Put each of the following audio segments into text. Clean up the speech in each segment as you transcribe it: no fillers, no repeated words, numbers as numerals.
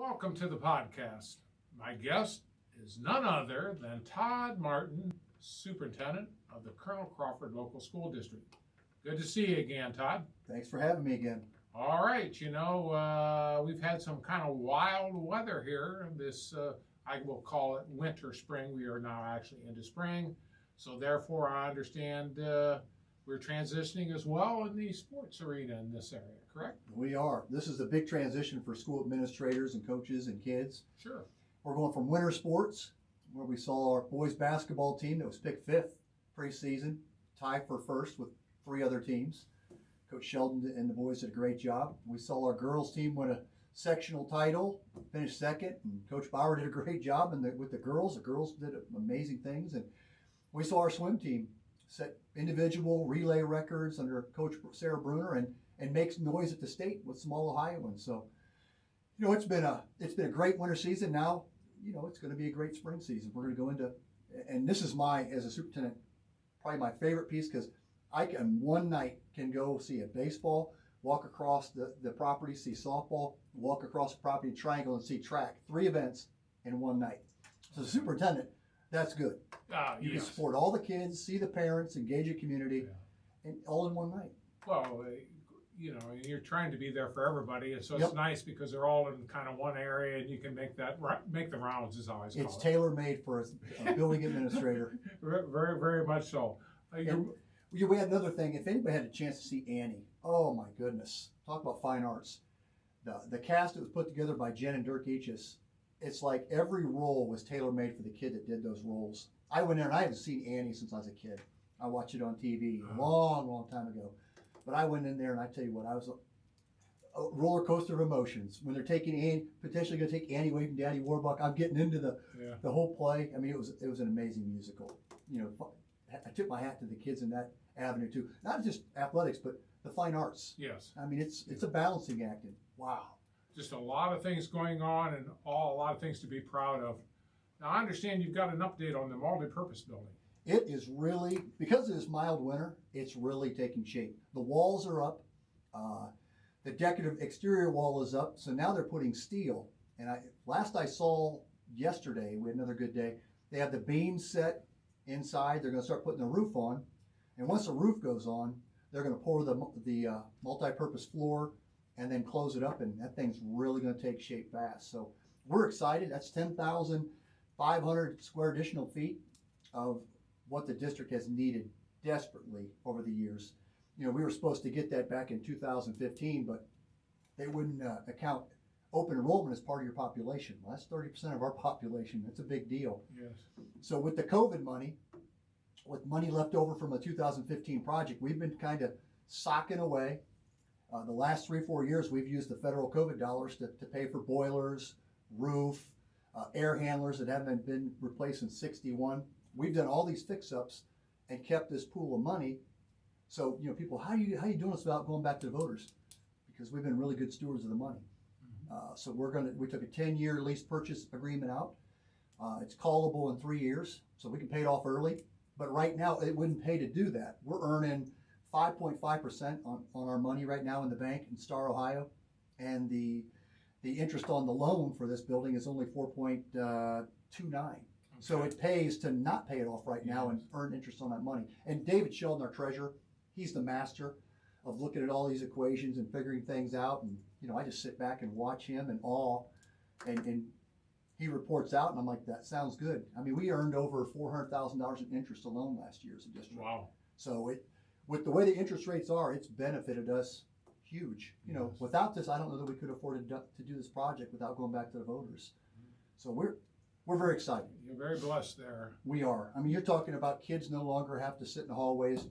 Welcome to the podcast. My guest is none other than Todd Martin, Superintendent of the Crawford Local School District. Good to see you again, Todd. Thanks for having me again. All right, we've had some kind of wild weather here. This, I will call it winter, spring. We are now actually into spring. So therefore, I understand we're transitioning as well in the sports arena in this area, correct? We are. This is a big transition for school administrators and coaches and kids. Sure. We're going from winter sports, where we saw our boys basketball team that was picked 5th preseason, tie for first with 3 other teams. Coach Sheldon and the boys did a great job. We saw our girls team win a sectional title, finished 2nd, and Coach Bauer did a great job with the girls. The girls did amazing things, and we saw our swim team set individual relay records under Coach Sarah Bruner and makes noise at the state with small Ohioans. So, it's been a great winter season. Now, it's going to be a great spring season. We're going to go into, and this is as a superintendent, probably my favorite piece, because I can one night can go see a baseball, walk across the property, see softball, walk across the property, triangle, and see track. 3 events in one night. So the superintendent, that's good. You can support all the kids, see the parents, engage the community, and all in one night. Well, you're trying to be there for everybody, and so it's nice because they're all in kind of one area, and you can make the rounds, as I always call it. It's tailor-made for a building administrator. Very, very much so. We had another thing. If anybody had a chance to see Annie, oh my goodness, talk about fine arts. The cast that was put together by Jen and Dirk Eaches, it's like every role was tailor-made for the kid that did those roles. I went there and I haven't seen Annie since I was a kid. I watched it on TV a long time ago. But I went in there and I tell you what, I was a roller coaster of emotions. When they're taking Annie, potentially going to take Annie away from Daddy Warbuck, I'm getting into the whole play. I mean, it was an amazing musical. I tip my hat to the kids in that avenue too. Not just athletics, but the fine arts. Yes. I mean, it's a balancing act. And wow. Just a lot of things going on and a lot of things to be proud of. Now, I understand you've got an update on the multi-purpose building. It is really, because of this mild winter, it's really taking shape. The walls are up. The decorative exterior wall is up. So now they're putting steel. And last I saw yesterday, we had another good day, they have the beams set inside. They're going to start putting the roof on. And once the roof goes on, they're going to pour the multi-purpose floor and then close it up, and that thing's really going to take shape fast. So we're excited. That's 10,500 square additional feet of what the district has needed desperately over the years. We were supposed to get that back in 2015, but they wouldn't account open enrollment as part of your population. Well, that's 30% of our population. That's a big deal. Yes. So with the COVID money, with money left over from a 2015 project, we've been kind of socking away. The last 3-4 years, we've used the federal COVID dollars to pay for boilers, roof, air handlers that haven't been replaced since '61. We've done all these fix-ups and kept this pool of money. So, people, how you doing this without going back to the voters? Because we've been really good stewards of the money. So we took a 10-year lease purchase agreement out. It's callable in 3 years, so we can pay it off early. But right now, it wouldn't pay to do that. We're earning 5.5% on our money right now in the bank in Star, Ohio, and the interest on the loan for this building is only 4.29. Okay. So it pays to not pay it off right now and earn interest on that money. And David Sheldon, our treasurer, he's the master of looking at all these equations and figuring things out. And I just sit back and watch him in awe, and he reports out, and I'm like, that sounds good. I mean, we earned over $400,000 in interest alone last year as a district. Wow. So with the way the interest rates are, it's benefited us huge. Without this, I don't know that we could afford to do this project without going back to the voters. So we're very excited. You're very blessed there. We are. I mean, you're talking about kids no longer have to sit in the hallways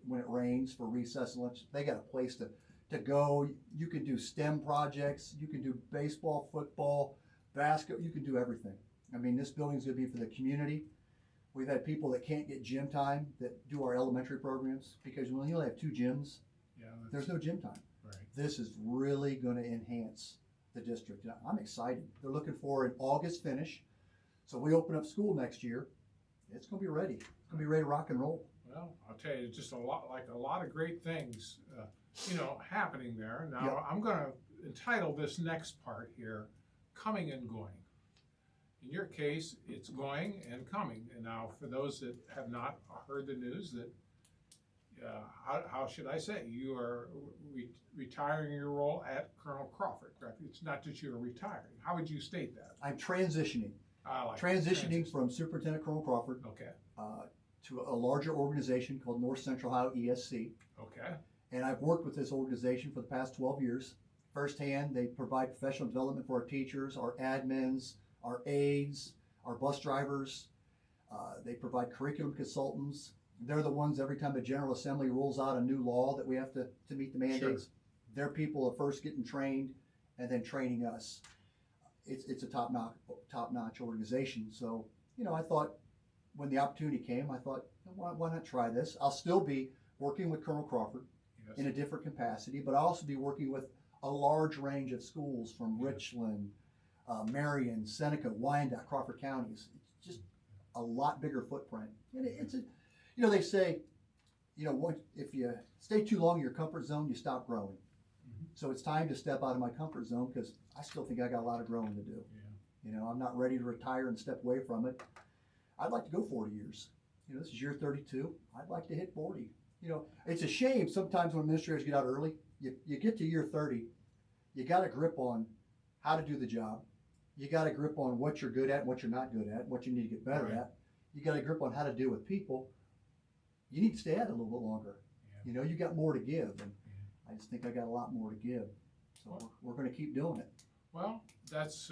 when it rains for recess and lunch. They got a place to go. You can do STEM projects. You can do baseball, football, basketball. You can do everything. I mean, this building's going to be for the community. We've had people that can't get gym time that do our elementary programs because when you only have 2 gyms, there's no gym time. Right. This is really going to enhance the district. I'm excited. They're looking for an August finish. So we open up school next year. It's going to be ready. It's going to be ready to rock and roll. Well, I'll tell you, just a lot of great things, happening there. Now, I'm going to entitle this next part here, coming and going. In your case, it's going and coming. And now, for those that have not heard the news, that how should I say, you are retiring your role at Colonel Crawford, correct? It's not that you're retiring. How would you state that? I'm transitioning. I like Transitioning from Superintendent Colonel Crawford Okay, to a larger organization called North Central Ohio ESC. okay, And I've worked with this organization for the past 12 years. Firsthand, they provide professional development for our teachers, our admins, our aides, our bus drivers. They provide curriculum consultants. They're the ones, every time the General Assembly rolls out a new law that we have to meet the mandates, Sure. they're people are first getting trained and then training us. It's a top-notch organization. So, I thought when the opportunity came, I thought, why not try this? I'll still be working with Colonel Crawford yes, in a different capacity, but I'll also be working with a large range of schools from Richland, Marion, Seneca, Wyandotte, Crawford counties. It's just a lot bigger footprint. And they say, if you stay too long in your comfort zone, you stop growing. So it's time to step out of my comfort zone because I still think I got a lot of growing to do. yeah, I'm not ready to retire and step away from it. I'd like to go 40 years. This is year 32. I'd like to hit 40. It's a shame sometimes when administrators get out early. You get to year 30, you got a grip on how to do the job. You got a grip on what you're good at and what you're not good at, what you need to get better Right. at. You got a grip on how to deal with people. You need to stay at it a little bit longer. Yeah. You got more to give, and I just think I got a lot more to give. So we're going to keep doing it. Well, that's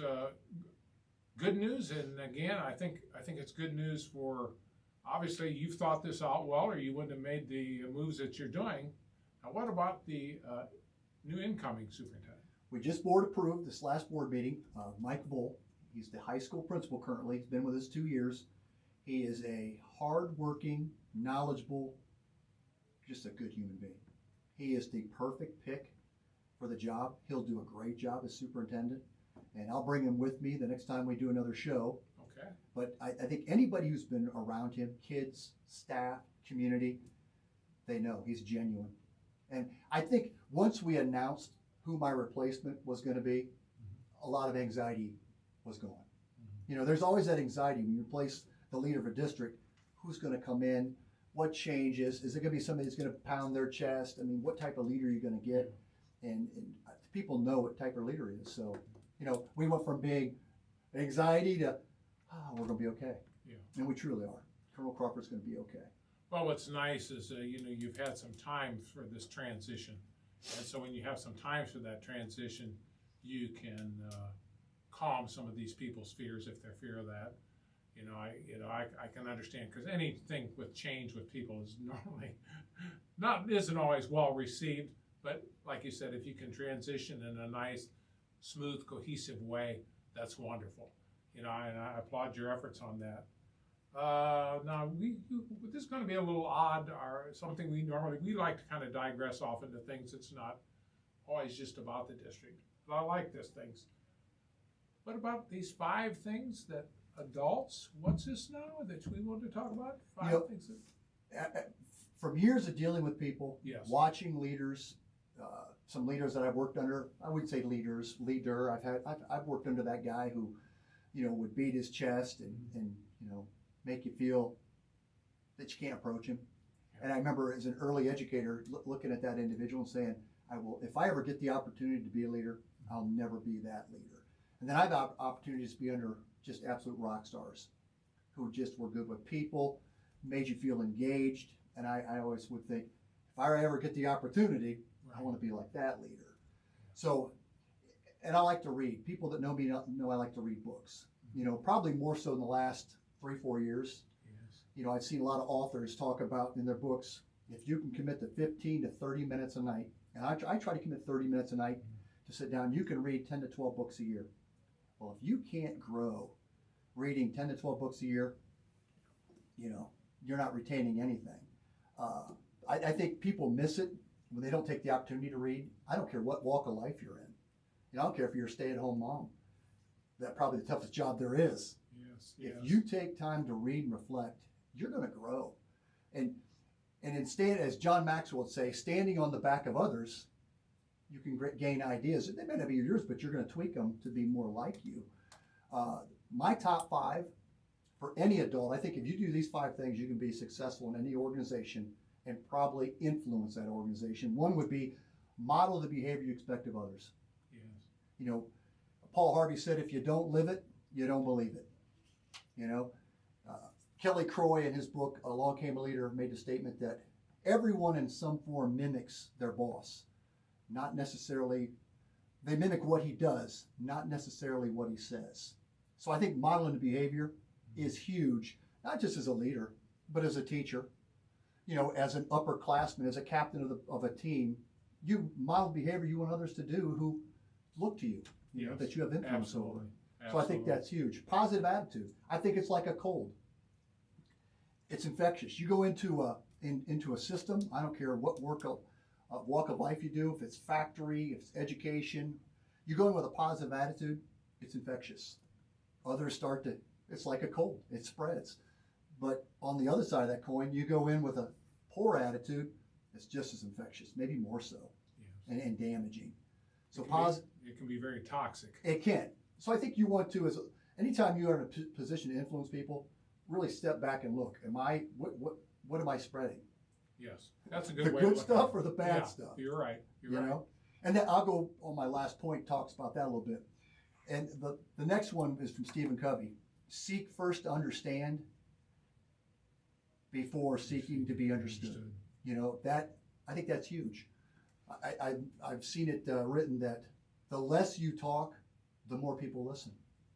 good news, and again, I think it's good news for, obviously, you've thought this out well, or you wouldn't have made the moves that you're doing. Now, what about the new incoming superintendent? We just board approved this last board meeting, Mike Bull. He's the high school principal currently. He's been with us 2 years. He is a hardworking, knowledgeable, just a good human being. He is the perfect pick for the job. He'll do a great job as superintendent, and I'll bring him with me the next time we do another show. Okay, But I think anybody who's been around him, kids, staff, community, they know he's genuine. And I think once we announced who my replacement was going to be, a lot of anxiety was gone. There's always that anxiety when you replace the leader of a district. Who's going to come in? What changes? Is it going to be somebody that's going to pound their chest? I mean, what type of leader are you going to get? And people know what type of leader he is. So, we went from being anxiety to, we're going to be okay. Yeah. And we truly are. Colonel Crawford's going to be okay. Well, what's nice is, you've had some time for this transition. And so when you have some time for that transition, you can calm some of these people's fears if they're fear of that. I can understand, because anything with change with people is normally isn't always well received. But like you said, if you can transition in a nice, smooth, cohesive way, that's wonderful. And I applaud your efforts on that. Now, this is going to be a little odd, or something we like to kind of digress off into things that's not always just about the district. But I like these things. What about these 5 things that adults, what's this now that we want to talk about? 5 things that, From years of dealing with people, Yes. watching leaders, some leaders that I've worked under, I would say leader. I've worked under that guy who, would beat his chest and make you feel that you can't approach him. And I remember as an early educator looking at that individual and saying, if I ever get the opportunity to be a leader, I'll never be that leader. And then I've had opportunities to be under just absolute rock stars who just were good with people, made you feel engaged. And I always would think, if I ever get the opportunity, I want to be like that leader. So, and I like to read. People that know me know I like to read books. Probably more so in the last 3-4 years. yes. I've seen a lot of authors talk about in their books, if you can commit to 15 to 30 minutes a night, and I try to commit 30 minutes a night to sit down, you can read 10 to 12 books a year. Well, if you can't grow reading 10 to 12 books a year, you're not retaining anything. I think people miss it when they don't take the opportunity to read. I don't care what walk of life you're in. I don't care if you're a stay-at-home mom. That's probably the toughest job there is. Yes. If you take time to read and reflect, you're going to grow. And as John Maxwell would say, standing on the back of others, you can gain ideas. They may not be yours, but you're going to tweak them to be more like you. My top 5 for any adult, I think if you do these 5 things, you can be successful in any organization and probably influence that organization. One would be model the behavior you expect of others. Yes. You know, Paul Harvey said, if you don't live it, you don't believe it. You know, Kelly Croy in his book, Along Came a Leader, made the statement that everyone in some form mimics their boss. Not necessarily, they mimic what he does, not necessarily what he says. So I think modeling the behavior is huge, not just as a leader, but as a teacher. You know, as an upperclassman, as a captain of a team, you model behavior you want others to do who look to you, you know, that you have influence over. So I think that's huge. Positive attitude. I think it's like a cold. It's infectious. You go into a system, I don't care what walk of life you do, if it's factory, if it's education, you go in with a positive attitude, it's infectious. Others start to, it's like a cold, it spreads. But on the other side of that coin, you go in with a poor attitude, it's just as infectious, maybe more so, yes. and damaging. So it can be very toxic. It can. So I think you want to, anytime you are in a position to influence people, really step back and look. What am I spreading? Yes, that's a good way. The good stuff or the bad stuff? You're right. You know? And then I'll go on my last point, talks about that a little bit. And the next one is from Stephen Covey. Seek first to understand before seeking to be understood. You know, I think that's huge. I've seen it written that the less you talk, the more people listen.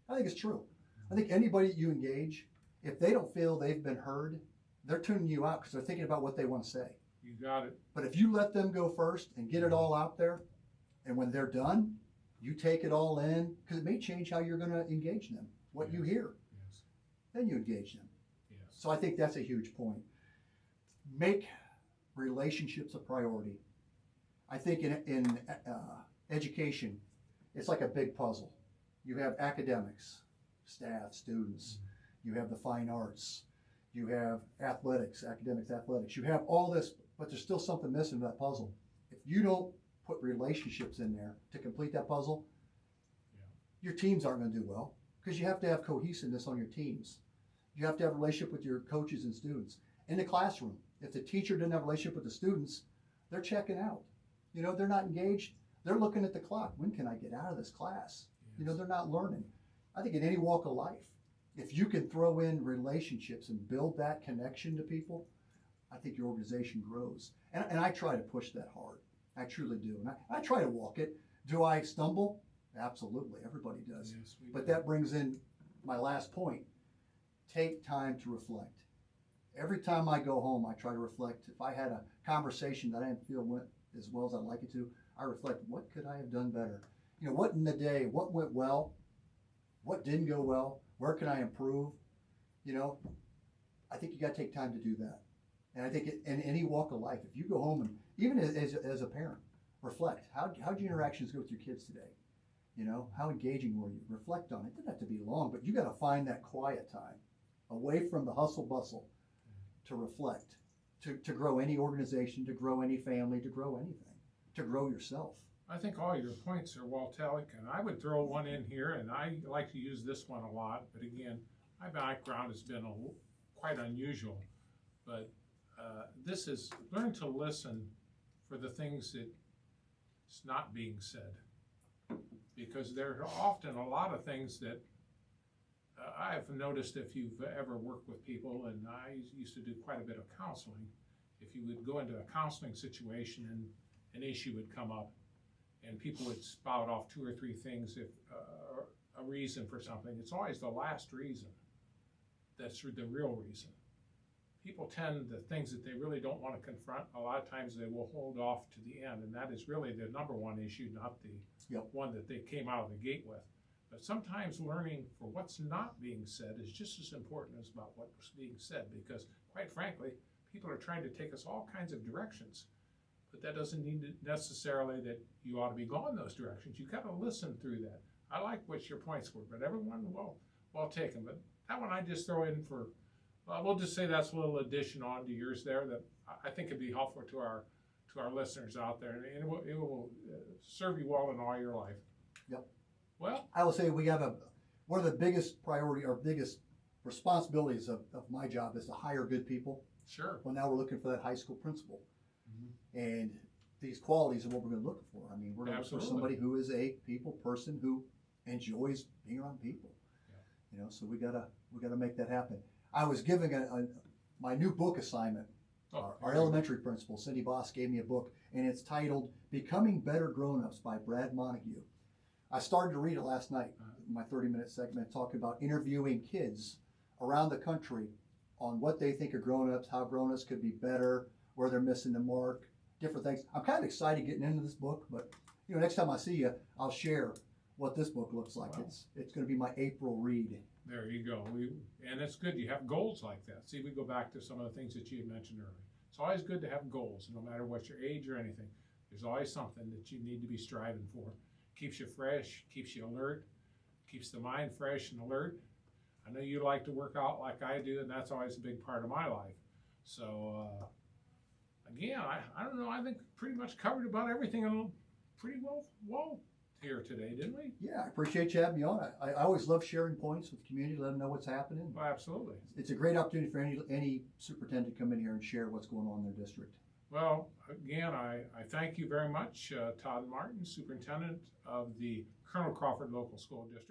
I think it's true. I think anybody you engage, if they don't feel they've been heard, they're tuning you out because they're thinking about what they want to say. You got it. But if you let them go first and get it all out there, and when they're done, you take it all in, because it may change how you're going to engage them, what you hear. Yes. Then you engage them. Yes. So I think that's a huge point. Make relationships a priority. I think in education, it's like a big puzzle. You have academics, staff, students. You have the fine arts. You have athletics, academics, athletics. You have all this, but there's still something missing in that puzzle. If you don't put relationships in there to complete that puzzle, your teams aren't going to do well, because you have to have cohesiveness on your teams. You have to have a relationship with your coaches and students. In the classroom, if the teacher didn't have a relationship with the students, they're checking out. You know, they're not engaged. They're looking at the clock. When can I get out of this class? Yes. You know, they're not learning. I think in any walk of life, if you can throw in relationships and build that connection to people, I think your organization grows. And I try to push that hard. I truly do. And I try to walk it. Do I stumble? Absolutely. Everybody does. Yes, but that brings in my last point. Take time to reflect. Every time I go home, I try to reflect. If I had a conversation that I didn't feel went as well as I'd like it to, I reflect, what could I have done better? You know, what in the day, what went well? What didn't go well? Where can I improve? You know, I think you got to take time to do that. And I think in any walk of life, if you go home and even as a parent, reflect. How'd your interactions go with your kids today? You know, how engaging were you? Reflect on it. It doesn't have to be long, but you got to find that quiet time away from the hustle bustle to reflect, to grow any organization, to grow any family, to grow anything, to grow yourself. I think all your points are well taken. I would throw one in here, and I like to use this one a lot, but again, my background has been quite unusual. But this is learn to listen for the things that's not being said. Because there are often a lot of things that I've noticed if you've ever worked with people, and I used to do quite a bit of counseling. If you would go into a counseling situation and an issue would come up, and people would spout off 2 or 3 things, if a reason for something, it's always the last reason that's the real reason. People tend, the things that they really don't want to confront, a lot of times they will hold off to the end, and that is really the number one issue, not the one that they came out of the gate with. But sometimes learning for what's not being said is just as important as about what's being said, because quite frankly, people are trying to take us all kinds of directions. But that doesn't mean necessarily that you ought to be going those directions. You've got to listen through that. I like what your points were, but everyone well taken. But that one I just throw in for, well, we'll just say that's a little addition on to yours there that I think would be helpful to our to our listeners out there, and it will serve you well in all your life. Yep. Well, I will say we have one of the biggest priority or biggest responsibilities of my job is to hire good people. sure. Well, now we're looking for that high school principal. Mhm. And these qualities are what we're going to look for. I mean, we're going to look for Absolutely. somebody who is a people person who enjoys being around people. Yeah. You know, so we gotta make that happen. I was giving my new book assignment. Oh, Our elementary principal, Cindy Boss, gave me a book, and it's titled "Becoming Better Grown-Ups" by Brad Montague. I started to read it last night. My 30-minute segment talking about interviewing kids around the country on what they think of grown-ups, how grown-ups could be better, where they're missing the mark, different things. I'm kind of excited getting into this book, but you know, next time I see you, I'll share what this book looks like. Wow. It's going to be my April read. There you go. And it's good you have goals like that. See, we go back to some of the things that you had mentioned earlier. It's always good to have goals, no matter what your age or anything. There's always something that you need to be striving for. Keeps you fresh, keeps you alert, keeps the mind fresh and alert. I know you like to work out like I do, and that's always a big part of my life. So, again, I don't know. I think pretty much covered about everything pretty well here today, didn't we? Yeah, I appreciate you having me on. I always love sharing points with the community, let them know what's happening. Well, absolutely. It's a great opportunity for any superintendent to come in here and share what's going on in their district. Well, again, I thank you very much, Todd Martin, Superintendent of the Colonel Crawford Local School District.